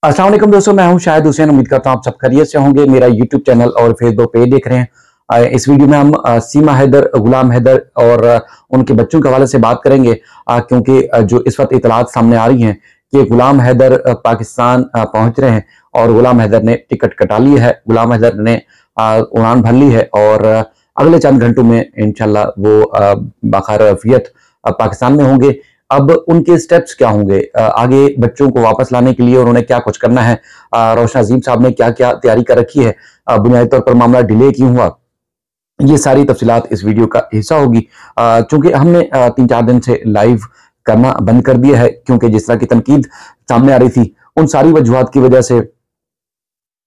अस्सलाम वालेकुम दोस्तों, मैं हूं शाहिद हुसैन। उम्मीद करता हूं आप सब खैरियत से होंगे। मेरा यूट्यूब चैनल और फेसबुक पेज देख रहे हैं। इस वीडियो में हम सीमा हैदर, गुलाम हैदर और उनके बच्चों के हवाले से बात करेंगे, क्योंकि जो इस वक्त इतलात सामने आ रही हैं कि गुलाम हैदर पाकिस्तान पहुंच रहे हैं और गुलाम हैदर ने टिकट कटा ली है। गुलाम हैदर ने उड़ान भर ली है और अगले चंद घंटों में इंशाल्लाह वो बाखैर आफियत पाकिस्तान में होंगे। अब उनके स्टेप्स क्या होंगे, आगे बच्चों को वापस लाने के लिए उन्होंने क्या कुछ करना है, रोशन अजीम साहब ने क्या क्या तैयारी कर रखी है, बुनियादी तौर पर मामला डिले क्यों हुआ, ये सारी तफसीलात इस वीडियो का हिस्सा होगी। चूंकि हमने 3-4 दिन से लाइव करना बंद कर दिया है, क्योंकि जिस तरह की तनकीद सामने आ रही थी उन सारी वजूहात की वजह से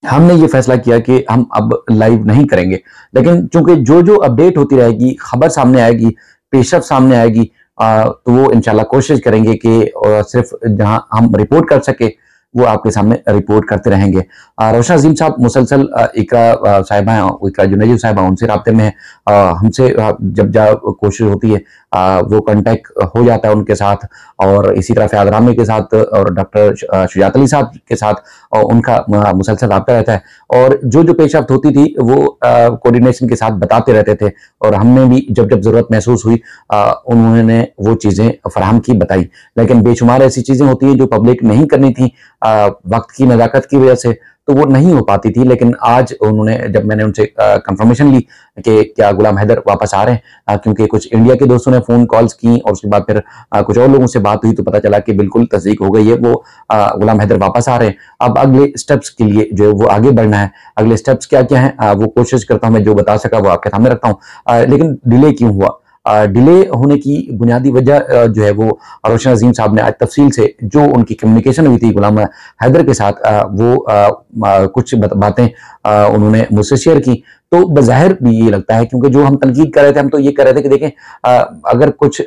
हमने ये फैसला किया कि हम अब लाइव नहीं करेंगे। लेकिन चूंकि जो जो अपडेट होती रहेगी, खबर सामने आएगी, पेशरफ सामने आएगी, तो वो इंशाल्लाह कोशिश करेंगे कि सिर्फ जहां हम रिपोर्ट कर सके वो आपके सामने रिपोर्ट करते रहेंगे। रोशन अजीम साहब मुसलसल इकरा साहिबा हैं, इकरा जुनैदी साहिबा उनसे राब्ते में है। हमसे जब कोशिश होती है वो कांटेक्ट हो जाता है उनके साथ, और इसी तरह फयाद रामी के साथ और डॉक्टर शुजात अली साहब के साथ और उनका मुसलसल राब्ता रहता है। और जो जो पेशरफ्त होती थी वो कोऑर्डिनेशन के साथ बताते रहते थे, और हमने भी जब जब जरूरत महसूस हुई उन्होंने वो चीजें फराहम की, बताई। लेकिन बेशुमार ऐसी चीजें होती हैं जो पब्लिक नहीं करनी थी वक्त की नज़ाकत की वजह से, तो वो नहीं हो पाती थी। लेकिन आज उन्होंने, जब मैंने उनसे कंफर्मेशन ली कि क्या गुलाम हैदर वापस आ रहे हैं, क्योंकि कुछ इंडिया के दोस्तों ने फोन कॉल्स की और उसके बाद फिर कुछ और लोगों से बात हुई, तो पता चला कि बिल्कुल तस्दीक हो गई है, वो गुलाम हैदर वापस आ रहे हैं। अब अगले स्टेप्स के लिए जो है वो आगे बढ़ना है। अगले स्टेप्स क्या क्या है वो कोशिश करता हूँ, मैं जो बता सका वो आपके सामने रखता हूँ। लेकिन डिले क्यों हुआ, डिले होने की बुनियादी वजह जो है वो रोशन अजीम साहब ने आज तफसील से, जो उनकी कम्युनिकेशन हुई थी गुलाम हैदर के साथ, वो कुछ बातें उन्होंने मुझसे शेयर की। तो बज़ाहिर भी ये लगता है, क्योंकि जो हम तनकीद कर रहे थे, हम तो ये कर रहे थे कि देखें, अगर कुछ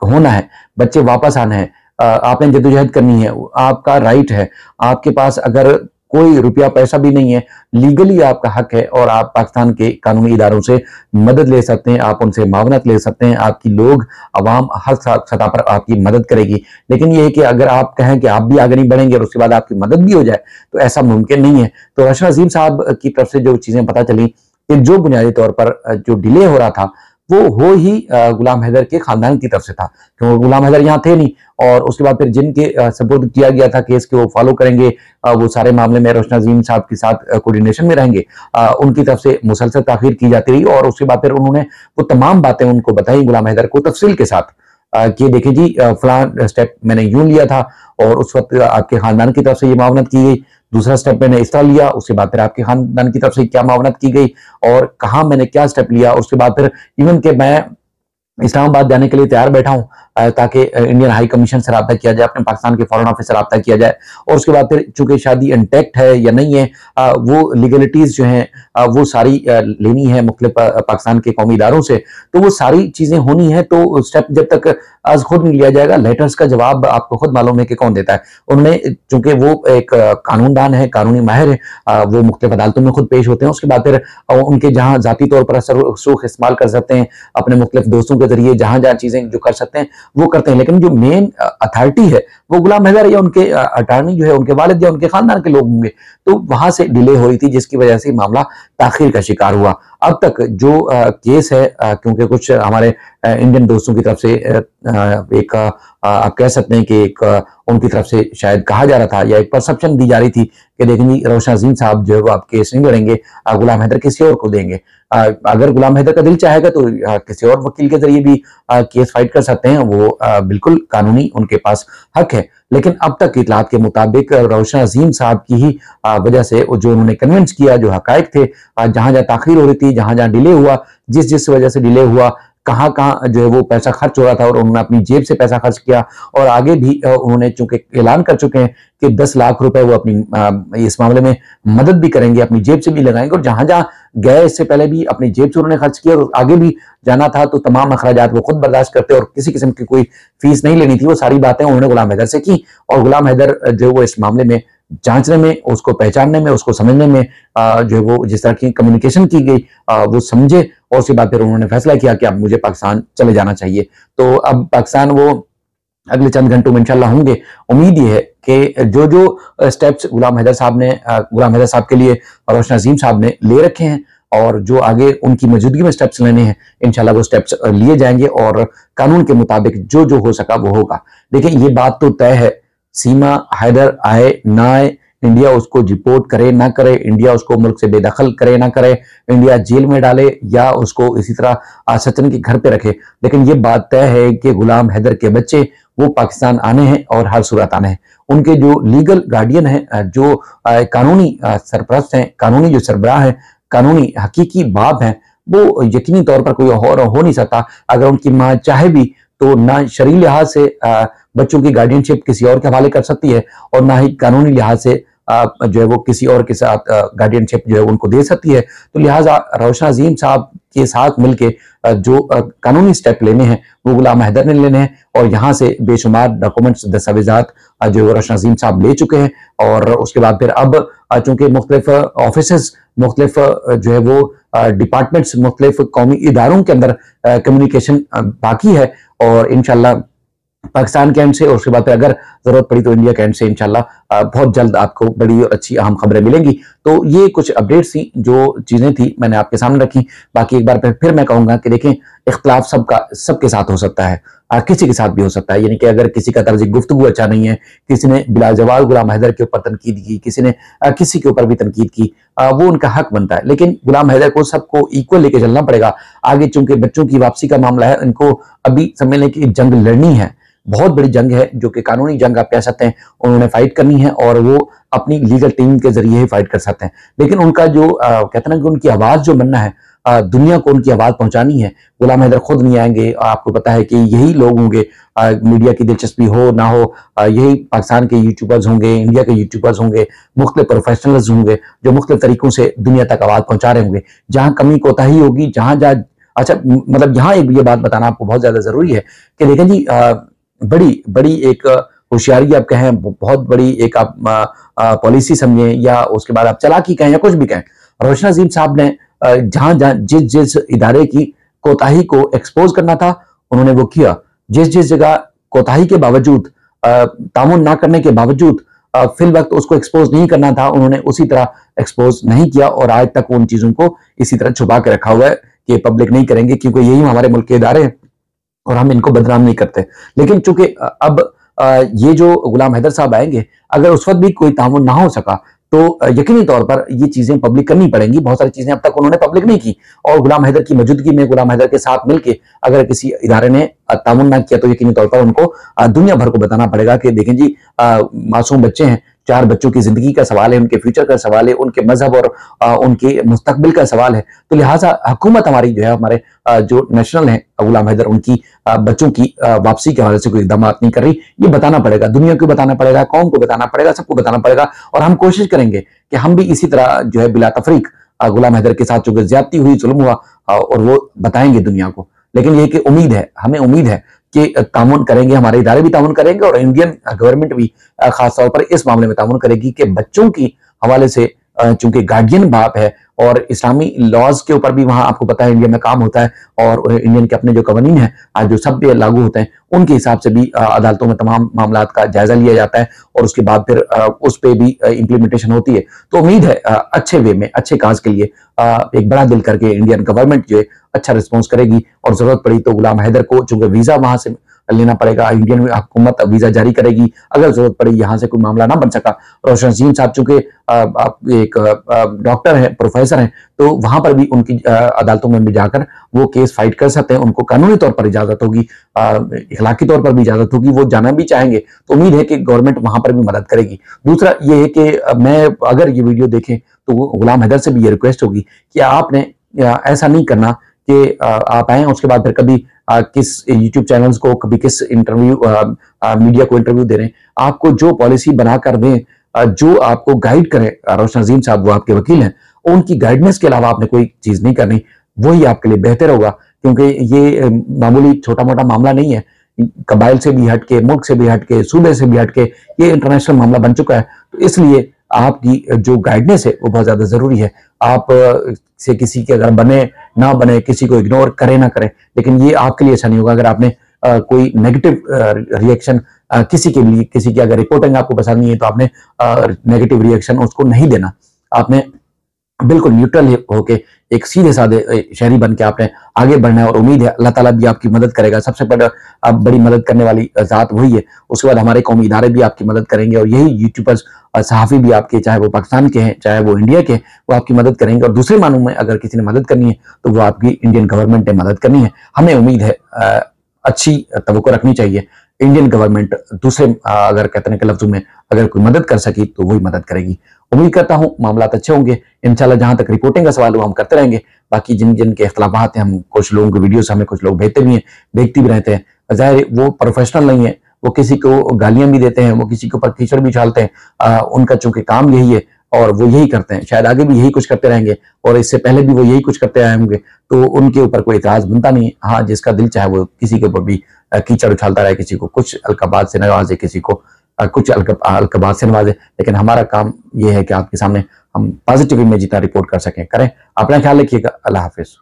होना है, बच्चे वापस आना है, आपने जद्दोजहद करनी है, आपका राइट है। आपके पास अगर कोई रुपया पैसा भी नहीं है, लीगली आपका हक है और आप पाकिस्तान के कानूनी इदारों से मदद ले सकते हैं, आप उनसे मावनत ले सकते हैं, आपकी लोग अवाम हर सतह पर आपकी मदद करेगी। लेकिन ये है कि अगर आप कहें कि आप भी आगे नहीं बढ़ेंगे और उसके बाद आपकी मदद भी हो जाए, तो ऐसा मुमकिन नहीं है। तो रोशन अजीम साहब की तरफ से जो चीजें पता चली कि जो बुनियादी तौर पर जो डिले हो रहा था वो हो ही गुलाम हैदर के खानदान की तरफ से था, क्योंकि गुलाम हैदर यहाँ थे नहीं। और उसके बाद फिर जिनके सपोर्ट किया गया था केस के, वो फॉलो करेंगे, वो सारे मामले में रोशन अजीम साहब के साथ कोऑर्डिनेशन में रहेंगे, उनकी तरफ से मुसलसल ताखीर की जाती रही। और उसके बाद फिर उन्होंने वो तमाम बातें उनको बताई गुलाम हैदर को तफसील के साथ, कि देखिए जी, फलां स्टेप मैंने यूं लिया था और उस वक्त आपके खानदान की तरफ से ये मावनत की गई, दूसरा स्टेप मैंने इस तरह लिया, उसके बाद फिर आपके खानदान की तरफ से क्या मावनत की गई और कहाँ मैंने क्या स्टेप लिया। उसके बाद फिर इवन के मैं इस्लामाबाद जाने के लिए तैयार बैठा हूँ, ताकि इंडियन हाई कमीशन से रब्ता किया जाए, अपने पाकिस्तान के फॉरेन ऑफिस से रब्ता किया जाए। और उसके बाद फिर चूंकि शादी इंटैक्ट है या नहीं है, वो लीगलिटीज जो हैं वो सारी लेनी है मुख्तलिफ पाकिस्तान के कौमी इदारों से, तो वो सारी चीजें होनी है। तो स्टेप जब तक आज खुद नहीं लिया जाएगा, लेटर्स का जवाब आपको खुद मालूम है कि कौन देता है। उन्होंने, चूंकि वो एक कानूनदान है, कानूनी माहिर है, वो मुख्तलिफ अदालतों में खुद पेश होते हैं। उसके बाद फिर उनके जहाँ जाती तौर पर असर रसूख इस्तेमाल कर सकते हैं, अपने मुख्तलिफ दोस्तों के जरिए जहां जहां चीजें जो कर सकते हैं वो करते हैं। लेकिन जो मेन अथॉरिटी है वो गुलाम हैदर या उनके अटॉर्नी जो है, उनके वालिद या उनके खानदान के लोग होंगे। तो वहां से डिले हो रही थी, जिसकी वजह से मामला ताखिर का शिकार हुआ। अब तक जो केस है, क्योंकि कुछ हमारे इंडियन दोस्तों की तरफ से एक आप कह सकते हैं कि एक उनकी तरफ से शायद कहा जा रहा था या एक परसेप्शन दी जा रही थी कि देखिए रोशन अजीम साहब जो है वो आप केस नहीं लड़ेंगे, गुलाम हैदर किसी और को देंगे। अगर गुलाम हैदर का दिल चाहेगा तो किसी और वकील के जरिए भी केस फाइट कर सकते हैं, वो बिल्कुल कानूनी उनके पास हक है। लेकिन अब तक की इतलात के मुताबिक रोशन अजीम साहब की ही वजह से जो उन्होंने कन्विंस किया, जो हकायक थे, जहां जहां ताखीर हो रही थी, जहां जहां डिले हुआ, जिस जिस वजह से डिले हुआ, कहाँ कहाँ जो है वो पैसा खर्च हो रहा था और उन्होंने अपनी जेब से पैसा खर्च किया। और आगे भी उन्होंने चूंकि ऐलान कर चुके हैं कि 10 लाख रुपए वो अपनी इस मामले में मदद भी करेंगे, अपनी जेब से भी लगाएंगे। और जहां जहां गए इससे पहले भी अपनी जेब से उन्होंने खर्च किया, और आगे भी जाना था तो तमाम अखराजात वो खुद बर्दाश्त करते और किसी किस्म की कोई फीस नहीं लेनी थी। वो सारी बातें उन्होंने गुलाम हैदर से की, और गुलाम हैदर जो वो इस मामले में जांचने में, उसको पहचानने में, उसको समझने में, जो है वो जिस तरह की कम्युनिकेशन की गई वो समझे, और उसके बाद फिर उन्होंने फैसला किया कि अब मुझे पाकिस्तान चले जाना चाहिए। तो अब पाकिस्तान वो अगले चंद घंटों में इंशाल्लाह होंगे। उम्मीद ये है कि जो जो स्टेप्स गुलाम हैदर साहब के लिए रोशन अजीम साहब ने ले रखे हैं और जो आगे उनकी मौजूदगी में स्टेप्स लेने हैं, इंशाल्लाह वो स्टेप्स लिए जाएंगे और कानून के मुताबिक जो जो हो सका वो होगा। देखिए, ये बात तो तय है, सीमा हैदर आए ना आए, इंडिया उसको डिपोर्ट करे ना करे, इंडिया उसको मुल्क से बेदखल करे ना करे, इंडिया जेल में डाले या उसको इसी तरह सचिन के घर पे रखे, लेकिन ये बात तय है कि गुलाम हैदर के बच्चे वो पाकिस्तान आने हैं और हर सूरत आने हैं। उनके जो लीगल गार्डियन हैं, जो कानूनी सरपरस्त हैं, कानूनी जो सरबराह हैं, कानूनी हकीकी बाप हैं, वो यकीनी तौर पर कोई और हो नहीं सकता। अगर उनकी माँ चाहे भी तो ना शरीय लिहाज से बच्चों की गार्डियनशिप किसी और के हवाले कर सकती है और ना ही कानूनी लिहाज से जो है वो किसी और के साथ गार्डियनशिप जो है उनको दे सकती है। तो लिहाजा रोशन अजीम साहब के साथ मिलके जो कानूनी स्टेप लेने हैं वो गुलाम हैदर ने लेने हैं और यहाँ से बेशुमार डॉक्यूमेंट्स दस्तावेजात जो रोशन अजीम साहब ले चुके हैं और उसके बाद फिर अब चूंकि मुख्तलिफ ऑफिस, मुख्तलिफ जो है वो डिपार्टमेंट्स, मुख्तलिफ कौमी इदारों के अंदर कम्युनिकेशन बाकी है और इंशाल्लाह पाकिस्तान के एंड से और उसके बाद अगर जरूरत पड़ी तो इंडिया के एंड से इंशाल्लाह बहुत जल्द आपको बड़ी और अच्छी अहम खबरें मिलेंगी। तो ये कुछ अपडेट्स थी, जो चीजें थी मैंने आपके सामने रखी। बाकी एक बार फिर मैं कहूंगा कि देखें, इख्तलाफ सबके साथ हो सकता है, किसी के साथ भी हो सकता है। यानी कि अगर किसी का तर्ज गुफ्तगू अच्छा नहीं है, किसी ने बिलाजवाब गुलाम हैदर के ऊपर तनकीद की, किसी ने किसी के ऊपर भी तनकीद की, वो उनका हक बनता है, लेकिन गुलाम हैदर को सबको इक्वल लेके चलना पड़ेगा आगे। चूंकि बच्चों की वापसी का मामला है, इनको अभी समझने की जंग लड़नी है, बहुत बड़ी जंग है, जो कि कानूनी जंग आप कह सकते हैं, उन्होंने फाइट करनी है और वो अपनी लीगल टीम के जरिए ही फाइट कर सकते हैं। लेकिन उनका जो कहते हैं ना कि उनकी आवाज जो बनना है, दुनिया को उनकी आवाज पहुंचानी है। गुलाम हैदर खुद नहीं आएंगे, आपको पता है कि यही लोग होंगे, मीडिया की दिलचस्पी हो ना हो, यही पाकिस्तान के यूट्यूबर्स होंगे, इंडिया के यूट्यूबर्स होंगे, मुख्तलिफ प्रोफेशनल्स होंगे जो मुख्तलिफ तरीकों से दुनिया तक आवाज पहुंचा रहे होंगे। जहां कमी कोताही होगी, जहां जहां अच्छा मतलब यहाँ एक ये बात बताना आपको बहुत ज्यादा जरूरी है कि देखें जी, बड़ी बड़ी एक होशियारी आप कहें, बहुत बड़ी एक आप पॉलिसी समझें या उसके बाद आप चालाकी कहें या कुछ भी कहें, रोशन अजीम साहब ने जहां जहां जिस इदारे की कोताही को एक्सपोज करना था उन्होंने वो किया। जिस जगह कोताही के बावजूद, तामुन ना करने के बावजूद फिल वक्त उसको एक्सपोज नहीं करना था, उन्होंने उसी तरह एक्सपोज नहीं किया और आज तक उन चीजों को इसी तरह छुपा के रखा हुआ है कि पब्लिक नहीं करेंगे, क्योंकि यही हमारे मुल्क के इदारे हैं और हम इनको बदनाम नहीं करते। लेकिन चूंकि अब ये जो गुलाम हैदर साहब आएंगे, अगर उस वक्त भी कोई तामुन ना हो सका तो यकीनी तौर पर ये चीजें पब्लिक करनी पड़ेंगी। बहुत सारी चीजें अब तक उन्होंने पब्लिक नहीं की और गुलाम हैदर की मौजूदगी में, गुलाम हैदर के साथ मिलकर अगर किसी इदारे ने तामुन ना किया तो यकीनी तौर पर उनको दुनिया भर को बताना पड़ेगा कि देखें जी, मासूम बच्चे हैं, 4 बच्चों की जिंदगी का सवाल है, उनके फ्यूचर का सवाल है, उनके मजहब और उनके मुस्तकबिल का सवाल है। तो लिहाजा हुकूमत हमारी जो है, हमारे जो नेशनल है गुलाम हैदर, उनकी बच्चों की वापसी के हवाले से कोई इकदाम नहीं कर रही। ये बताना पड़ेगा, दुनिया को बताना पड़ेगा, कौम को बताना पड़ेगा, सबको बताना पड़ेगा और हम कोशिश करेंगे कि हम भी इसी तरह जो है बिला तफरीक गुलाम हैदर के साथ जो ज्यादती हुई, जुल्म हुआ, और वो बताएंगे दुनिया को। लेकिन ये कि उम्मीद है, हमें उम्मीद है कि तामुन करेंगे, हमारे इदारे भी तामुन करेंगे और इंडियन गवर्नमेंट भी खासतौर पर इस मामले में तामुन करेगी कि बच्चों की हवाले से, चूंकि गार्डियन बाप है और इस्लामी लॉज के ऊपर भी वहां आपको पता है इंडिया में काम होता है और इंडियन के अपने जो कवानीन है जो सब पे लागू होते हैं, उनके हिसाब से भी अदालतों में तमाम मामला का जायजा लिया जाता है और उसके बाद फिर उस पर भी इम्प्लीमेंटेशन होती है। तो उम्मीद है अच्छे वे में, अच्छे काज के लिए एक बड़ा दिल करके इंडियन गवर्नमेंट जो है अच्छा रिस्पॉन्स करेगी और जरूरत पड़ी तो गुलाम हैदर को चूंकि वीजा वहां से लेना पड़ेगा, इंडियन हुकूमत वीजा जारी करेगी। अगर जरूरत पड़ी यहाँ से कोई मामला ना बन सका, रोशन अजीम साहब चूंकि एक डॉक्टर है, प्रोफेसर हैं, तो वहां पर भी उनकी अदालतों में भी जाकर वो केस फाइट कर सकते हैं। उनको कानूनी तौर पर इजाजत होगी, इखलाकी तौर पर भी इजाजत होगी, वो जाना भी चाहेंगे तो उम्मीद है कि गवर्नमेंट वहां पर भी मदद करेगी। दूसरा ये है कि मैं अगर ये वीडियो देखें तो गुलाम हैदर से भी ये रिक्वेस्ट होगी कि आपने ऐसा नहीं करना कि आप आए उसके बाद फिर कभी किस यूट्यूब चैनल्स को, कभी किस इंटरव्यू मीडिया को इंटरव्यू दे रहे हैं। आपको जो पॉलिसी बनाकर दें, जो आपको गाइड करें, रोशन अजीम साहब वो आपके वकील हैं, उनकी गाइडेंस के अलावा आपने कोई चीज नहीं करनी, वही आपके लिए बेहतर होगा। क्योंकि ये मामूली छोटा मोटा मामला नहीं है, कबाइल से भी हटके, मुल्क से भी हटके, सूबे से भी हटके ये इंटरनेशनल मामला बन चुका है। तो इसलिए आपकी जो गाइडेंस है वो बहुत ज्यादा जरूरी है। आप से किसी के अगर बने ना बने, किसी को इग्नोर करे ना करें, लेकिन ये आपके लिए अच्छा नहीं होगा अगर आपने कोई नेगेटिव रिएक्शन किसी के लिए, किसी की अगर रिपोर्टिंग आपको पसंद नहीं है तो आपने नेगेटिव रिएक्शन उसको नहीं देना। आपने बिल्कुल न्यूट्रल होके एक सीधे साधे शहरी बन के आपने आगे बढ़ना है और उम्मीद है अल्लाह ताला भी आपकी मदद करेगा। सबसे बड़ी मदद करने वाली ज़ात वही है। उसके बाद हमारे कौमी इदारे भी आपकी मदद करेंगे और यही यूट्यूबर्स सहाफ़ी भी आपके, चाहे वो पाकिस्तान के हैं चाहे वो इंडिया के, वो आपकी मदद करेंगे। और दूसरे मानों में अगर किसी ने मदद करनी है तो वो आपकी इंडियन गवर्नमेंट ने मदद करनी है। हमें उम्मीद है अच्छी तवक्को रखनी चाहिए। इंडियन गवर्नमेंट दूसरे अगर कहते हैं कि लफ्जों में अगर कोई मदद कर सकी तो वही मदद करेगी। उम्मीद करता हूं मामला अच्छे होंगे। इंशाल्लाह जहां तक रिपोर्टिंग का सवाल हो हम करते रहेंगे। बाकी जिन जिन के इख्तलाफात हैं, हम कुछ लोगों की वीडियोस हमें कुछ लोग भेजते भी हैं, देखते भी रहते हैं। ज़ाहिर वो प्रोफेशनल नहीं है, वो किसी को गालियां भी देते हैं, वो किसी के ऊपर कीचड़ भी डालते हैं। उनका चूंकि काम यही है और वो यही करते हैं, शायद आगे भी यही कुछ करते रहेंगे और इससे पहले भी वो यही कुछ करते आए होंगे, तो उनके ऊपर कोई इतराज बनता नहीं। हाँ, जिसका दिल चाहे वो किसी के ऊपर भी कीचड़ उछालता रहे, किसी को कुछ अलकाबात से नवाजे, किसी को कुछ अलकाबात से नवाजे, लेकिन हमारा काम ये है कि आपके सामने हम पॉजिटिव इमेज जितना रिपोर्ट कर सकें करें। अपना ख्याल रखिएगा। अल्लाह हाफिज।